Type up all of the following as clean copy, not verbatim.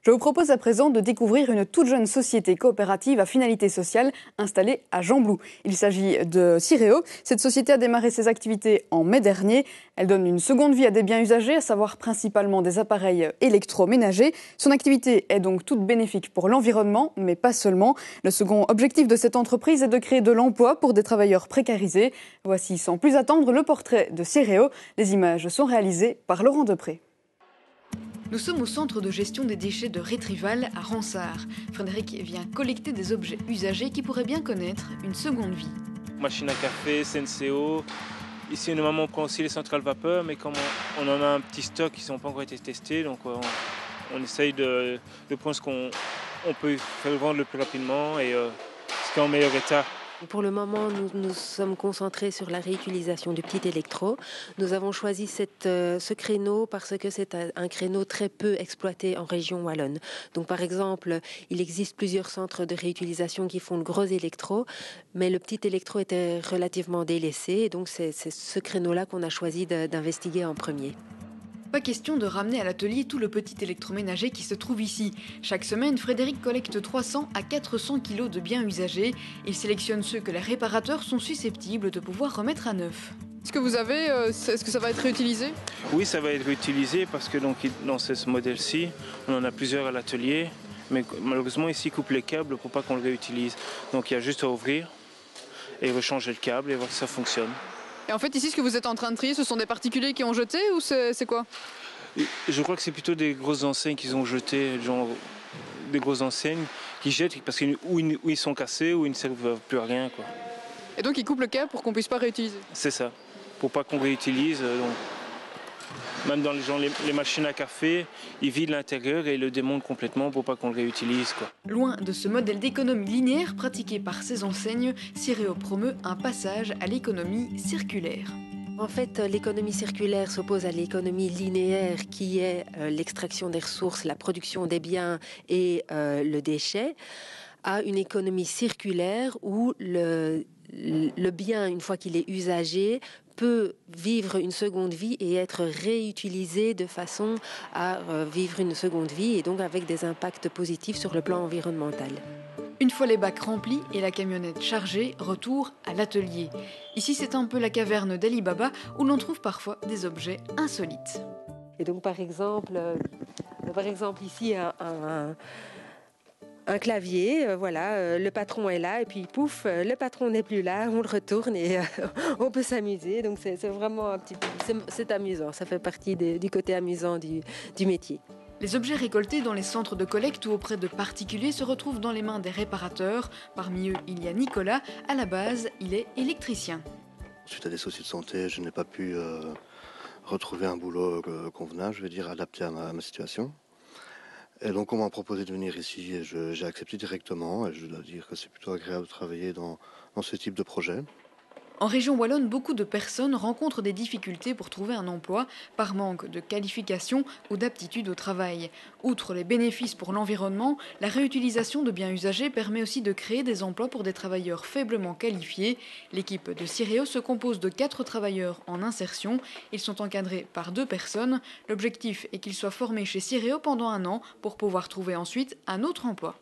Je vous propose à présent de découvrir une toute jeune société coopérative à finalité sociale installée à Gembloux. Il s'agit de Cireo. Cette société a démarré ses activités en mai dernier. Elle donne une seconde vie à des biens usagés, à savoir principalement des appareils électroménagers. Son activité est donc toute bénéfique pour l'environnement, mais pas seulement. Le second objectif de cette entreprise est de créer de l'emploi pour des travailleurs précarisés. Voici sans plus attendre le portrait de Cireo. Les images sont réalisées par Laurent Depré. Nous sommes au centre de gestion des déchets de Rétrival à Ransart. Frédéric vient collecter des objets usagés qui pourraient bien connaître une seconde vie. Machine à café, Senseo. Ici, normalement, on prend aussi les centrales vapeur, mais comme on en a un petit stock qui n'ont pas encore été testés, donc on essaye de prendre ce qu'on peut faire vendre le plus rapidement et ce qui est en meilleur état. Pour le moment, nous sommes concentrés sur la réutilisation du petit électro. Nous avons choisi ce créneau parce que c'est un créneau très peu exploité en région wallonne. Donc, par exemple, il existe plusieurs centres de réutilisation qui font le gros électro, mais le petit électro était relativement délaissé. Et donc, c'est ce créneau-là qu'on a choisi d'investiguer en premier. Pas question de ramener à l'atelier tout le petit électroménager qui se trouve ici. Chaque semaine, Frédéric collecte 300 à 400 kilos de biens usagés. Il sélectionne ceux que les réparateurs sont susceptibles de pouvoir remettre à neuf. Est-ce que ça va être réutilisé ? Oui, ça va être réutilisé parce que dans ce modèle-ci, on en a plusieurs à l'atelier. Mais malheureusement, ici, ils coupent les câbles pour pas qu'on le réutilise. Donc il y a juste à ouvrir et rechanger le câble et voir si ça fonctionne. Et en fait, ici, ce que vous êtes en train de trier, ce sont des particuliers qui ont jeté ou c'est quoi ? Je crois que c'est plutôt des grosses enseignes qu'ils ont jetées, genre des grosses enseignes qui jettent parce qu'ils ils sont cassés ou ils ne servent plus à rien, quoi. Et donc, ils coupent le câble pour qu'on puisse pas réutiliser ? C'est ça, pour pas qu'on réutilise. Même dans les machines à café, ils vident l'intérieur et ils le démontent complètement pour pas qu'on le réutilise, quoi. Loin de ce modèle d'économie linéaire pratiqué par ces enseignes, Cireo promeut un passage à l'économie circulaire. En fait, l'économie circulaire s'oppose à l'économie linéaire qui est l'extraction des ressources, la production des biens et le déchet, à une économie circulaire où le bien, une fois qu'il est usagé, peut vivre une seconde vie et être réutilisé de façon à vivre une seconde vie et donc avec des impacts positifs sur le plan environnemental. Une fois les bacs remplis et la camionnette chargée, retour à l'atelier. Ici, c'est un peu la caverne d'Ali Baba où l'on trouve parfois des objets insolites. Et donc, par exemple ici, un clavier, le patron est là et puis pouf, le patron n'est plus là, on le retourne et on peut s'amuser. Donc c'est vraiment un petit peu, c'est amusant, ça fait partie du côté amusant du métier. Les objets récoltés dans les centres de collecte ou auprès de particuliers se retrouvent dans les mains des réparateurs. Parmi eux, il y a Nicolas. À la base, il est électricien. Suite à des soucis de santé, je n'ai pas pu retrouver un boulot convenable, adapté à ma situation. Et donc on m'a proposé de venir ici et j'ai accepté directement. Et je dois dire que c'est plutôt agréable de travailler dans ce type de projet. En région wallonne, beaucoup de personnes rencontrent des difficultés pour trouver un emploi par manque de qualification ou d'aptitude au travail. Outre les bénéfices pour l'environnement, la réutilisation de biens usagés permet aussi de créer des emplois pour des travailleurs faiblement qualifiés. L'équipe de Cireo se compose de 4 travailleurs en insertion. Ils sont encadrés par 2 personnes. L'objectif est qu'ils soient formés chez Cireo pendant 1 an pour pouvoir trouver ensuite un autre emploi.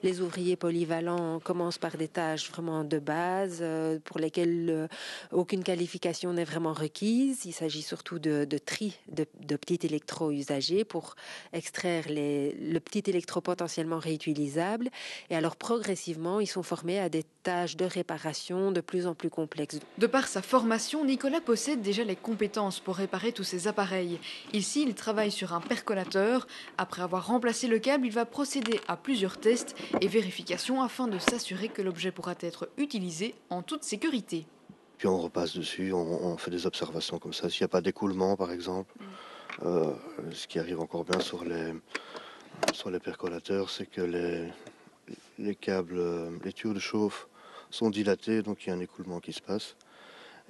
Les ouvriers polyvalents commencent par des tâches vraiment de base pour lesquelles aucune qualification n'est vraiment requise. Il s'agit surtout de tri de petits électros usagés pour extraire le petit électro potentiellement réutilisable. Et alors progressivement, ils sont formés à des tâches de réparation de plus en plus complexes. De par sa formation, Nicolas possède déjà les compétences pour réparer tous ces appareils. Ici, il travaille sur un percolateur. Après avoir remplacé le câble, il va procéder à plusieurs tests et vérifications afin de s'assurer que l'objet pourra être utilisé en toute sécurité. Puis on repasse dessus, on fait des observations comme ça. S'il n'y a pas d'écoulement par exemple, ce qui arrive encore bien sur les percolateurs, c'est que les câbles, les tuyaux de chauffe sont dilatés, donc il y a un écoulement qui se passe.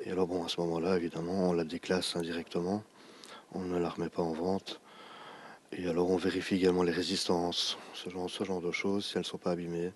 Et alors à ce moment-là, évidemment, on la déclasse indirectement, on ne la remet pas en vente. Et alors on vérifie également les résistances, ce genre de choses, si elles ne sont pas abîmées.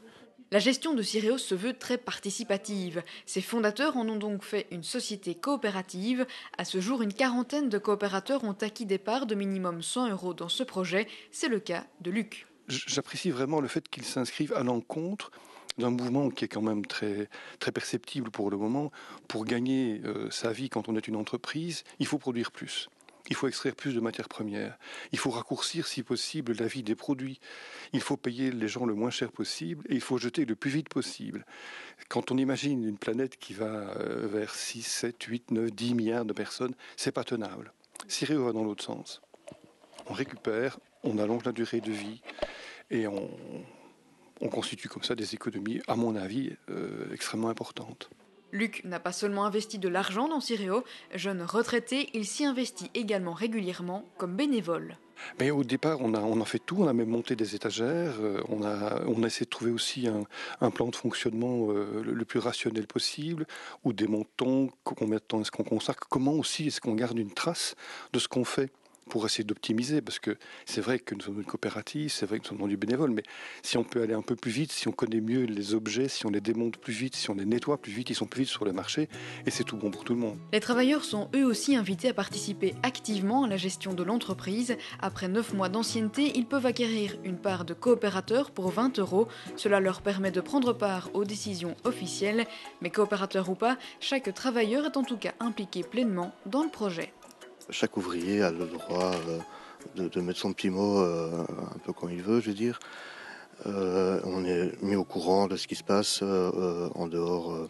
La gestion de Ciréo se veut très participative. Ses fondateurs en ont donc fait une société coopérative. À ce jour, une quarantaine de coopérateurs ont acquis des parts de minimum 100 € dans ce projet. C'est le cas de Luc. J'apprécie vraiment le fait qu'ils s'inscrivent à l'encontre d'un mouvement qui est quand même très, très perceptible pour le moment. Pour gagner sa vie quand on est une entreprise, il faut produire plus. Il faut extraire plus de matières premières. Il faut raccourcir, si possible, la vie des produits. Il faut payer les gens le moins cher possible et il faut jeter le plus vite possible. Quand on imagine une planète qui va vers 6, 7, 8, 9, 10 milliards de personnes, c'est pas tenable. Ciréo va dans l'autre sens. On récupère, on allonge la durée de vie et on constitue comme ça des économies, à mon avis, extrêmement importantes. Luc n'a pas seulement investi de l'argent dans Ciréo. Jeune retraité, il s'y investit également régulièrement comme bénévole. Mais au départ, on a fait tout. On a même monté des étagères. On a essayé de trouver aussi un plan de fonctionnement le plus rationnel possible, où des montants, combien de temps est-ce qu'on consacre, comment aussi est-ce qu'on garde une trace de ce qu'on fait, pour essayer d'optimiser, parce que c'est vrai que nous sommes une coopérative, c'est vrai que nous sommes dans du bénévole, mais si on peut aller un peu plus vite, si on connaît mieux les objets, si on les démonte plus vite, si on les nettoie plus vite, ils sont plus vite sur le marché, et c'est tout bon pour tout le monde. Les travailleurs sont eux aussi invités à participer activement à la gestion de l'entreprise. Après 9 mois d'ancienneté, ils peuvent acquérir une part de coopérateur pour 20 €. Cela leur permet de prendre part aux décisions officielles. Mais coopérateur ou pas, chaque travailleur est en tout cas impliqué pleinement dans le projet. Chaque ouvrier a le droit de mettre son petit mot un peu quand il veut, je veux dire. On est mis au courant de ce qui se passe en dehors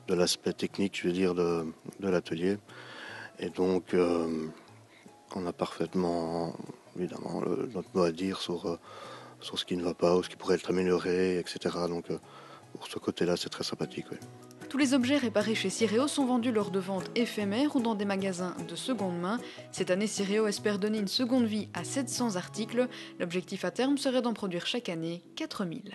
de l'aspect technique, je veux dire, de l'atelier. Et donc, on a parfaitement, évidemment, notre mot à dire sur ce qui ne va pas ou ce qui pourrait être amélioré, etc. Donc, pour ce côté-là, c'est très sympathique, oui. Tous les objets réparés chez Ciréo sont vendus lors de ventes éphémères ou dans des magasins de seconde main. Cette année, Ciréo espère donner une seconde vie à 700 articles. L'objectif à terme serait d'en produire chaque année 4000.